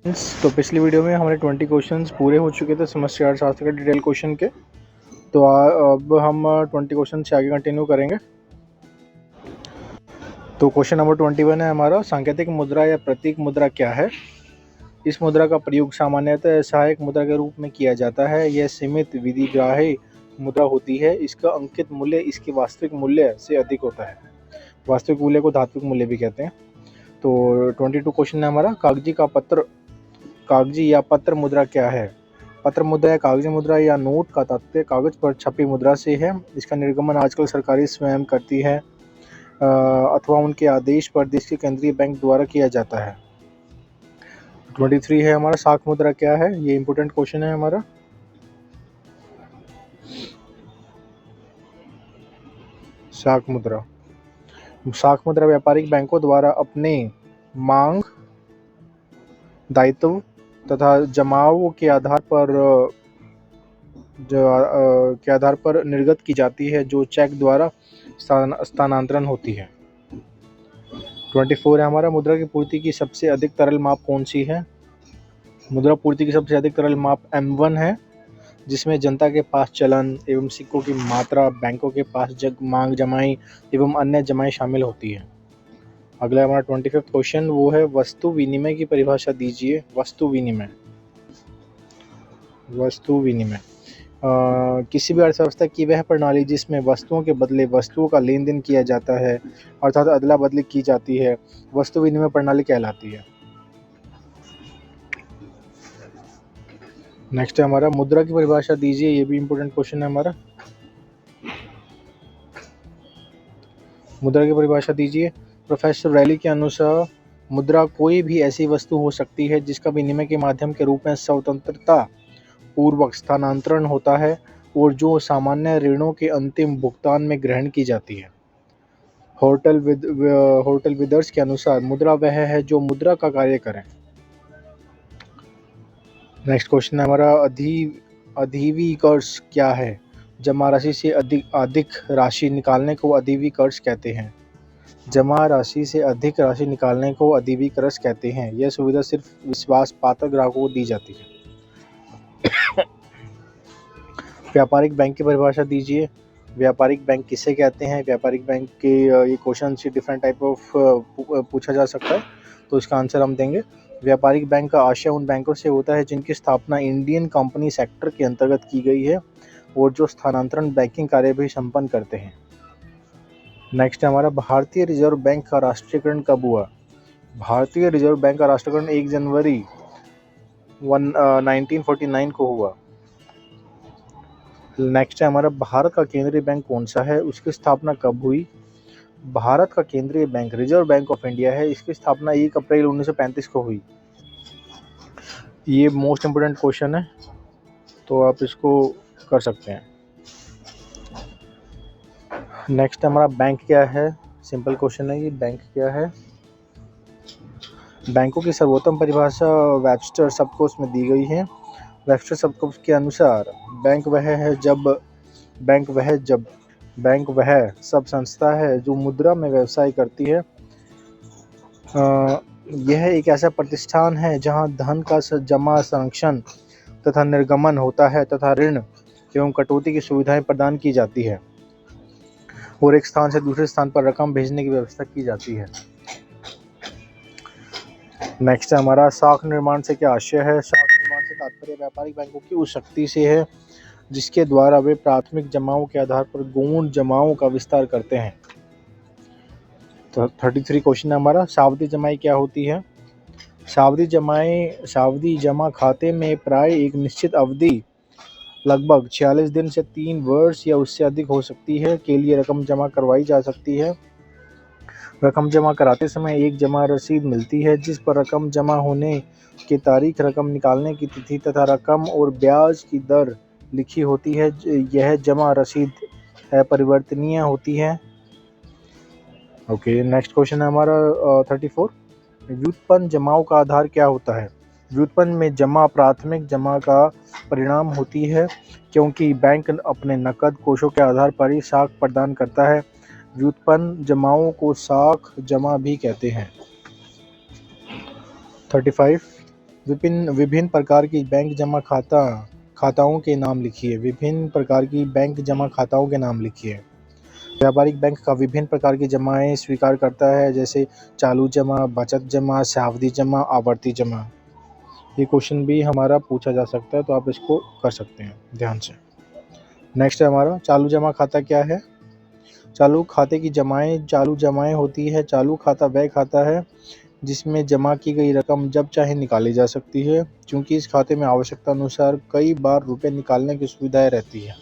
तो पिछली वीडियो में हमारे 20 क्वेश्चंस पूरे हो चुके थे समष्टि अर्थशास्त्र के डिटेल क्वेश्चन के। तो अब हम 20 क्वेश्चन से आगे कंटिन्यू करेंगे। तो क्वेश्चन नंबर 21 है हमारा, सांकेतिक मुद्रा या प्रतीक मुद्रा क्या है? इस मुद्रा का प्रयोग सामान्यतः सहायक मुद्रा के रूप में किया जाता है। यह सीमित विधिग्राही मुद्रा होती है। इसका अंकित मूल्य इसके वास्तविक मूल्य से अधिक होता है। वास्तविक मूल्य को धात्विक मूल्य भी कहते हैं। तो 22 क्वेश्चन है हमारा, कागजी या पत्र मुद्रा क्या है? पत्र मुद्रा या कागजी मुद्रा या नोट का तात्पर्य कागज पर छपी मुद्रा से है। इसका निर्गमन आजकल सरकारी स्वयं करती है अथवा उनके आदेश पर देश के केंद्रीय बैंक द्वारा किया जाता है। 23 है हमारा, साख मुद्रा क्या है? ये इंपॉर्टेंट क्वेश्चन है हमारा। साख मुद्रा व्यापारिक बैंकों द्वारा अपने मांग, दायित्व तथा जमाओं के आधार पर निर्गत की जाती है, जो चेक द्वारा स्थानांतरण होती है। 24 है हमारा, मुद्रा की पूर्ति की सबसे अधिक तरल माप कौन सी है? मुद्रा पूर्ति की सबसे अधिक तरल माप M1 है, जिसमें जनता के पास चलन एवं सिक्कों की मात्रा, बैंकों के पास मांग जमाई एवं अन्य जमाई शामिल होती है। अगला हमारा 25 क्वेश्चन, वो है वस्तु विनिमय की परिभाषा दीजिए। वस्तु विनिमय किसी भी अर्थव्यवस्था की वह प्रणाली जिसमें वस्तुओं के बदले वस्तुओं का लेन देन किया जाता है, अर्थात अदला बदली की जाती है, वस्तु विनिमय प्रणाली कहलाती है। नेक्स्ट है हमारा, मुद्रा की परिभाषा दीजिए। ये भी इंपॉर्टेंट क्वेश्चन है हमारा। मुद्रा की परिभाषा दीजिए। प्रोफेसर रैली के अनुसार मुद्रा कोई भी ऐसी वस्तु हो सकती है जिसका विनिमय के माध्यम के रूप में स्वतंत्रता पूर्वक स्थानांतरण होता है और जो सामान्य ऋणों के अंतिम भुगतान में ग्रहण की जाती है। होटल विदर्स के अनुसार मुद्रा वह है जो मुद्रा का कार्य करे। नेक्स्ट क्वेश्चन है हमारा, अधिवी कर्ज क्या है? जमा राशि से अधिक राशि निकालने को अधिवी कर्ज कहते हैं। जमा राशि से अधिक राशि निकालने को अधिवी कर्ज कहते हैं। यह सुविधा सिर्फ विश्वास पात्र ग्राहकों को दी जाती है। व्यापारिक बैंक की परिभाषा दीजिए। व्यापारिक बैंक किसे कहते हैं? व्यापारिक बैंक के ये क्वेश्चन से डिफरेंट टाइप ऑफ पूछा जा सकता है, तो इसका आंसर हम देंगे। व्यापारिक बैंक का आशय उन बैंकों से होता है जिनकी स्थापना इंडियन कंपनी सेक्टर के अंतर्गत की गई है और जो स्थानांतरण बैंकिंग कार्य भी संपन्न करते हैं। नेक्स्ट है हमारा, भारतीय रिजर्व बैंक का राष्ट्रीयकरण कब हुआ? भारतीय रिजर्व बैंक का राष्ट्रीयकरण 1 जनवरी 1949 को हुआ। नेक्स्ट है हमारा, भारत का केंद्रीय बैंक कौन सा है? उसकी स्थापना कब हुई? भारत का केंद्रीय bank reserve bank of India है। इसकी स्थापना 1 अप्रैल 1935 को हुई। ये मोस्ट इम्पोर्टेंट क्वेश्चन है, तो आप इसको कर सकते हैं। नेक्स्ट हमारा, बैंक क्या है? सिंपल क्वेश्चन है ये, बैंक क्या है? बैंकों की सर्वोत्तम परिभाषा वेबस्टर सबकोर्स में दी गई है। वेबस्टर सबकोर्स के अनुसार बैंक वह सब संस्था है जो मुद्रा में व्यवसाय करती है। यह एक ऐसा प्रतिष्ठान है जहां धन का जमा, संरक्षण तथा निर्गमन होता है तथा ऋण एवं कटौती की सुविधाएं प्रदान की जाती है और एक स्थान से दूसरे स्थान पर रकम भेजने की व्यवस्था की जाती है। नेक्स्ट है हमारा, साख निर्माण से क्या आशय है? साख निर्माण से तात्पर्य व्यापारिक बैंकों की उस शक्ति से है जिसके द्वारा वे प्राथमिक जमाओं के आधार पर गौण जमाओं का विस्तार करते हैं। तो 33 क्वेश्चन है हमारा, सावधि जमाई क्या होती है? सावधि जमा खाते में प्राय एक निश्चित अवधि, लगभग 46 दिन से 3 वर्ष या उससे अधिक हो सकती है, के लिए रकम जमा करवाई जा सकती है। रकम जमा कराते समय एक जमा रसीद मिलती है जिस पर रकम जमा होने की तारीख, रकम निकालने की तिथि तथा रकम और ब्याज की दर लिखी होती है। यह जमा रसीद अपरिवर्तनीय होती है। ओके, नेक्स्ट क्वेश्चन है हमारा 34, व्युत्पन्न जमाओं का आधार क्या होता है? व्युत्पन्न में जमा प्राथमिक जमा का परिणाम होती है, क्योंकि बैंक अपने नकद कोषों के आधार पर ही साख प्रदान करता है। व्युत्पन्न जमाओं को साख जमा भी कहते हैं। 35, विभिन्न विभिन्न प्रकार की बैंक जमा खाताओं के नाम लिखिए। विभिन्न प्रकार की बैंक जमा खाताओं के नाम लिखिए। व्यापारिक बैंक का विभिन्न प्रकार की जमाएं स्वीकार करता है, जैसे चालू जमा, बचत जमा, सावधि जमा, आवर्ती जमा। ये क्वेश्चन भी हमारा पूछा जा सकता है, तो आप इसको कर सकते हैं ध्यान से। नेक्स्ट है हमारा चालू जमा खाता क्या है। चालू खाते की जमाएं चालू जमाएं होती है। चालू खाता वह खाता है जिसमें जमा की गई रकम जब चाहे निकाली जा सकती है, क्योंकि इस खाते में आवश्यकता अनुसार कई बार रुपए निकालने की सुविधाएं रहती है।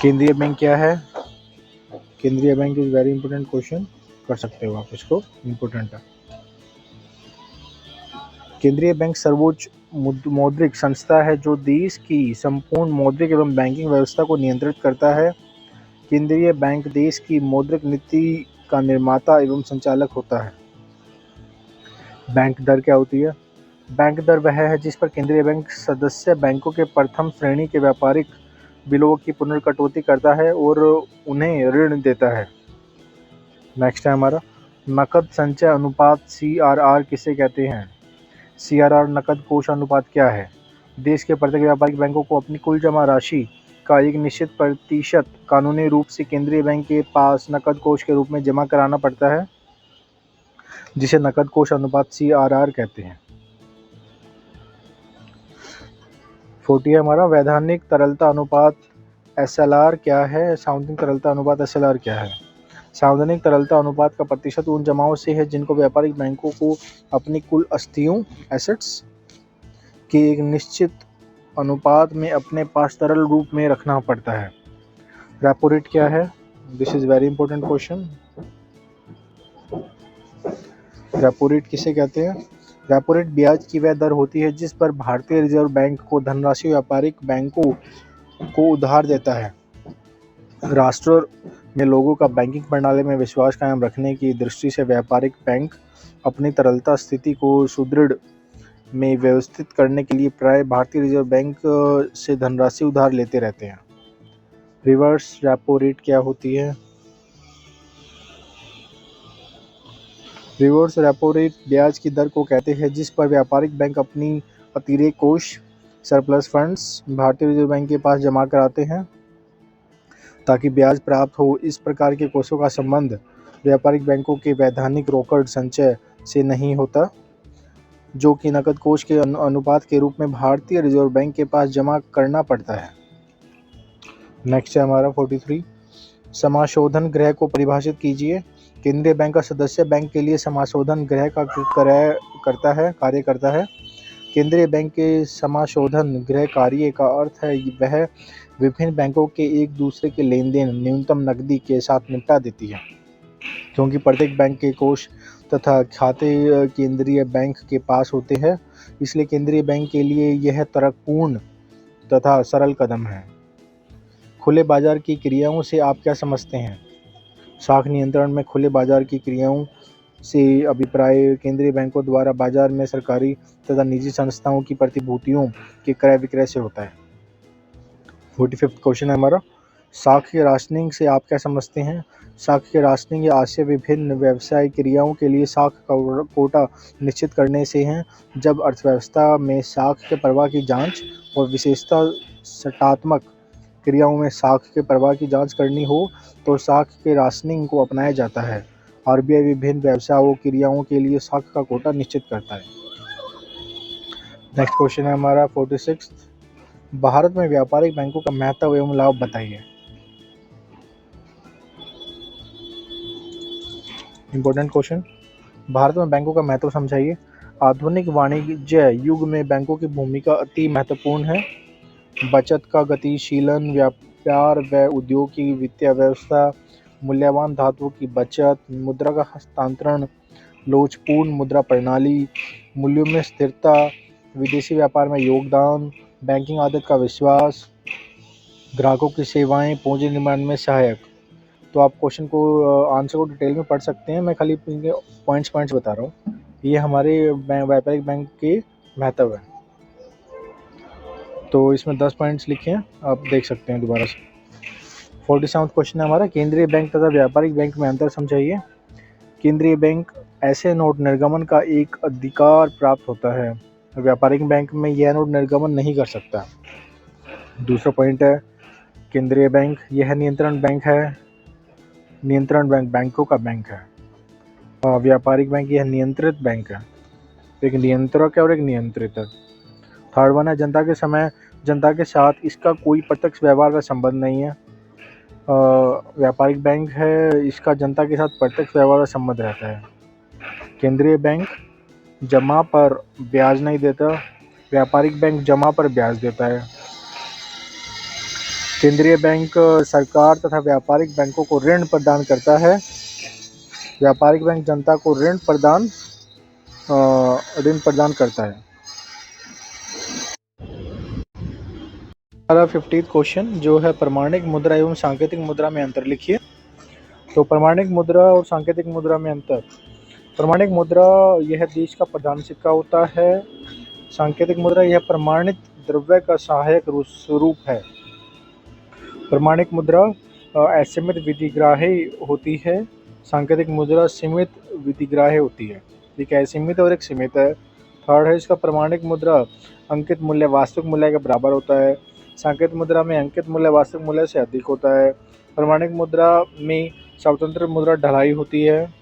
केंद्रीय बैंक क्या है। केंद्रीय bank is very important question, कर सकते हो आप इसको, इंपॉर्टेंट है। केंद्रीय बैंक सर्वोच्च मौद्रिक संस्था है जो देश की संपूर्ण मौद्रिक एवं बैंकिंग व्यवस्था को नियंत्रित करता है। केंद्रीय बैंक देश की मौद्रिक नीति का निर्माता एवं संचालक होता है। बैंक दर क्या होती है। बैंक दर वह है जिस पर केंद्रीय बैंक सदस्य बैंकों के प्रथम श्रेणी के व्यापारिक बिलों की पुनर्कटौती करता है और उन्हें ऋण देता है। नेक्स्ट है हमारा नकद संचय अनुपात CRR किसे कहते हैं। CRR नकद कोष अनुपात क्या है। देश के प्रत्येक व्यापारिक बैंकों को अपनी कुल जमा राशि का एक निश्चित प्रतिशत कानूनी रूप से केंद्रीय बैंक के पास नकद कोष के रूप में जमा कराना पड़ता है, जिसे नकद कोष अनुपात CRR कहते हैं। 40 हमारा वैधानिक तरलता अनुपात SLR क्या है। सावधानिक तरलता अनुपात SLR क्या है। सावधानिक तरलता अनुपात का प्रतिशत उन जमाओं से है जिनको व्यापारिक बैंकों को अपनी कुल आस्तियों एसेट्स के एक निश्चित अनुपात में अपने पास तरल रूप में रखना पड़ता है। रेपो रेट क्या है। This is very important question. Repo rate किसे कहते हैं। रेपो रेट ब्याज की वह दर होती है जिस पर भारतीय रिजर्व बैंक को धनराशि व्यापारिक बैंकों को उधार देता है। राष्ट्र में लोगों का बैंकिंग प्रणाली में विश्वास कायम रखने की दृष्टि से व्यापारिक बैंक अपनी तरलता स्थिति को सुदृढ़ में व्यवस्थित करने के लिए प्राय भारतीय रिजर्व बैंक से धनराशि उधार लेते रहते हैं। रिवर्स रेपो रेट क्या होती है। रिवर्स रेपो रेट ब्याज की दर को कहते हैं जिस पर व्यापारिक बैंक अपनी अतिरिक्त कोष सरप्लस फंड्स भारतीय रिजर्व बैंक के पास जमा कराते हैं ताकि ब्याज प्राप्त हो। इस प्रकार के कोषों का संबंध व्यापारिक बैंकों के वैधानिक रोकड़ संचय से नहीं होता, जो कि नकद कोष के अनुपात के रूप में भारतीय रिजर्व बैंक के पास जमा करना पड़ता है। नेक्स्ट है हमारा 43 समाशोधन गृह को परिभाषित कीजिए। केंद्रीय बैंक का सदस्य बैंक के लिए समाशोधन गृह का कार्य करता है। केंद्रीय बैंक के समाशोधन गृह कार्य का अर्थ है वह विभिन्न बैंकों के एक दूसरे के लेन देन न्यूनतम नकदी के साथ निपटा देती है। क्योंकि प्रत्येक बैंक के कोष तथा खाते केंद्रीय बैंक के पास होते हैं, इसलिए केंद्रीय बैंक के लिए यह तर्कपूर्ण तथा सरल कदम है। खुले बाजार की क्रियाओं से आप क्या समझते हैं। साख नियंत्रण में खुले बाजार की क्रियाओं से अभिप्राय केंद्रीय बैंकों द्वारा बाजार में सरकारी तथा निजी संस्थाओं की प्रतिभूतियों के क्रय विक्रय से होता है। 45 क्वेश्चन है हमारा साख के राशनिंग से आप क्या समझते हैं। साख के राशनिंग या आशय विभिन्न व्यवसायिक क्रियाओं के लिए साख का कोटा निश्चित करने से है। जब अर्थव्यवस्था में साख के प्रवाह की जांच और विशेषता सटात्मक क्रियाओं में साख के प्रवाह की जांच करनी हो तो साख के राशनिंग को अपनाया जाता है। RBI विभिन्न व्यवसायों क्रियाओं के लिए साख का कोटा निश्चित करता है। नेक्स्ट क्वेश्चन है हमारा 46 भारत में व्यापारिक बैंकों का महत्व एवं लाभ बताइए। Important question. भारत में बैंकों का महत्व समझाइए। आधुनिक वाणिज्य युग में बैंकों की भूमिका अति महत्वपूर्ण है। बचत का गतिशीलन व्यापार व उद्योग की वित्तीय व्यवस्था, मूल्यवान धातुओं की बचत, मुद्रा का हस्तांतरण, लोचपूर्ण मुद्रा प्रणाली, मूल्यों में स्थिरता, विदेशी व्यापार में योगदान, बैंकिंग आदत का विश्वास, ग्राहकों की सेवाएं, पूंजी निर्माण में सहायक। तो आप क्वेश्चन को आंसर को डिटेल में पढ़ सकते हैं, मैं खाली इनके पॉइंट्स बता रहा हूँ। ये हमारे व्यापारिक बैंक के महत्व है, तो इसमें 10 पॉइंट्स लिखे हैं, आप देख सकते हैं दोबारा से। 47 क्वेश्चन है हमारा केंद्रीय बैंक तथा व्यापारिक बैंक में अंतर समझाइए। केंद्रीय बैंक ऐसे नोट निर्गमन का एक अधिकार प्राप्त होता है। व्यापारिक बैंक में यह नोट निर्गमन नहीं कर सकता। दूसरा पॉइंट है केंद्रीय बैंक, यह नियंत्रण बैंक है। नियंत्रण बैंक बैंकों का बैंक है। व्यापारिक बैंक यह नियंत्रित बैंक है। एक नियंत्रक है और एक नियंत्रित है। थर्ड वन है जनता के साथ इसका कोई प्रत्यक्ष व्यवहार का संबंध नहीं है। व्यापारिक बैंक है, इसका जनता के साथ प्रत्यक्ष व्यवहार का संबंध रहता है। केंद्रीय बैंक जमा पर ब्याज नहीं देता, व्यापारिक बैंक जमा पर ब्याज देता है। केंद्रीय बैंक सरकार तथा व्यापारिक बैंकों को ऋण प्रदान करता है, व्यापारिक बैंक जनता को ऋण प्रदान करता है। 15th क्वेश्चन जो है प्रमाणिक मुद्रा एवं सांकेतिक मुद्रा में अंतर लिखिए। तो प्रमाणिक मुद्रा और सांकेतिक मुद्रा में अंतर। प्रमाणिक मुद्रा यह देश का प्रधान सिक्का होता है। सांकेतिक मुद्रा यह प्रमाणित द्रव्य का सहायक स्वरूप है। प्रमाणिक मुद्रा असीमित विधिग्राही होती है, सांकेतिक मुद्रा सीमित विधिग्राही होती है। ठीक है, सीमित और एक सीमित है। थर्ड है इसका प्रमाणिक मुद्रा अंकित मूल्य वास्तविक मूल्य के बराबर होता है, सांकेतिक मुद्रा में अंकित मूल्य वास्तविक मूल्य से अधिक होता है। प्रमाणिक मुद्रा में स्वतंत्र मुद्रा ढलाई होती है,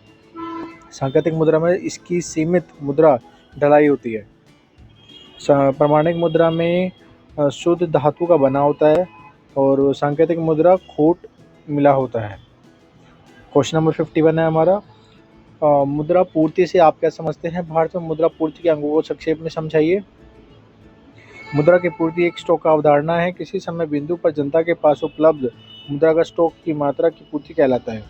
सांकेतिक मुद्रा में इसकी सीमित मुद्रा ढलाई होती है। प्रमाणिक मुद्रा में शुद्ध धातु का बना होता है और सांकेतिक मुद्रा खोट मिला होता है। क्वेश्चन नंबर 51 है हमारा, मुद्रा पूर्ति से आप क्या समझते हैं? भारत में मुद्रा पूर्ति के अंगों को संक्षेप में समझाइए। मुद्रा की पूर्ति एक स्टॉक का अवधारणा है। किसी समय बिंदु पर जनता के पास उपलब्ध मुद्रा का स्टॉक की मात्रा की पूर्ति कहलाता है।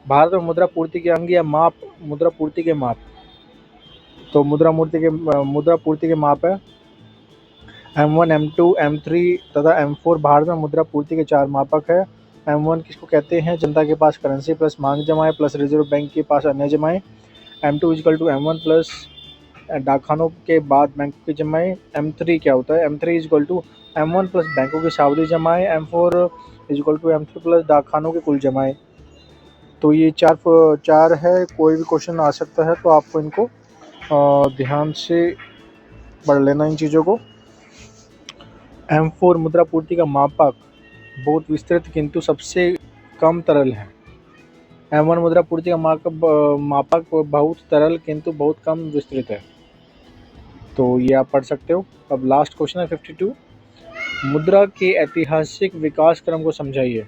भारत में मुद्रा पूर्ति के अंग या माप, मुद्रा पूर्ति के माप। तो मुद्रा पूर्ति के माप है M1, M2, M3 तथा M4। भारत में मुद्रा पूर्ति के 4 मापक है। M1 किसको कहते हैं? जनता के पास करेंसी प्लस मांग जमाएं प्लस रिजर्व बैंक के पास अन्य जमाएं। M2 = M1 प्लस डाकखानों के बाद बैंकों की जमाएं। M3 क्या होता है? M3 = M1 प्लस बैंकों की सावधि जमाएं। M4 = M3 प्लस डाकखानों के कुल जमाएं। तो ये चार है। कोई भी क्वेश्चन आ सकता है तो आपको इनको ध्यान से पढ़ लेना इन चीज़ों को। M4 मुद्रा पूर्ति का मापक बहुत विस्तृत किंतु सबसे कम तरल है। M1 मुद्रा पूर्ति का मापक बहुत तरल किंतु बहुत कम विस्तृत है। तो ये आप पढ़ सकते हो। अब लास्ट क्वेश्चन है 52, मुद्रा के ऐतिहासिक विकास क्रम को समझाइए।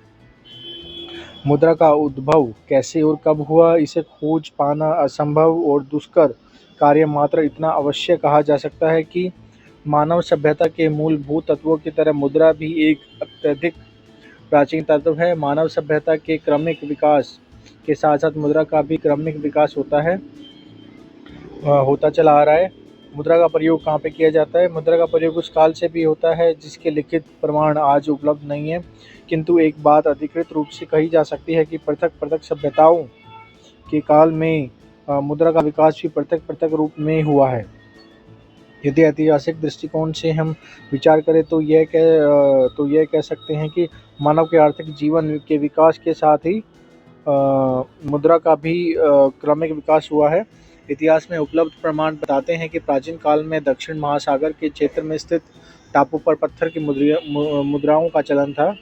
मुद्रा का उद्भव कैसे और कब हुआ, इसे खोज पाना असंभव और दुष्कर कार्य मात्र इतना अवश्य कहा जा सकता है कि मानव सभ्यता के मूलभूत तत्वों की तरह मुद्रा भी एक अत्यधिक प्राचीन तत्व है। मानव सभ्यता के क्रमिक विकास के साथ साथ मुद्रा का भी क्रमिक विकास होता चला आ रहा है। मुद्रा का प्रयोग कहाँ पे किया जाता है? मुद्रा का प्रयोग उस काल से भी होता है जिसके लिखित प्रमाण आज उपलब्ध नहीं है, किंतु एक बात अधिकृत रूप से कही जा सकती है कि पृथक सभ्यताओं के काल में मुद्रा का विकास भी पृथक रूप में हुआ है। यदि ऐतिहासिक दृष्टिकोण से हम विचार करें तो यह कह सकते हैं कि मानव के आर्थिक जीवन के विकास के साथ ही मुद्रा का भी क्रमिक विकास हुआ है। इतिहास में उपलब्ध प्रमाण बताते हैं कि प्राचीन काल में दक्षिण महासागर के क्षेत्र में स्थित टापू पर पत्थर की मुद्राओं का चलन था।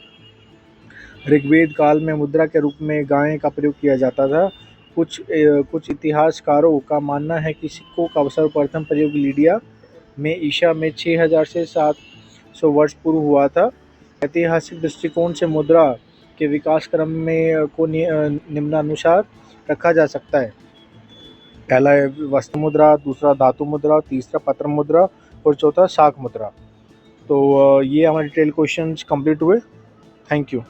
ऋग्वेद काल में मुद्रा के रूप में गाय का प्रयोग किया जाता था। कुछ इतिहासकारों का मानना है कि सिक्कों का सर्वप्रथम प्रयोग लिडिया में ईसा में 6000 से 700 वर्ष पूर्व हुआ था। ऐतिहासिक दृष्टिकोण से मुद्रा के विकास क्रम में को निम्नानुसार रखा जा सकता है। पहला है वस्तु मुद्रा, दूसरा धातु मुद्रा, तीसरा पत्र मुद्रा और चौथा शाक मुद्रा। तो ये हमारे डिटेल क्वेश्चंस कंप्लीट हुए। Thank you.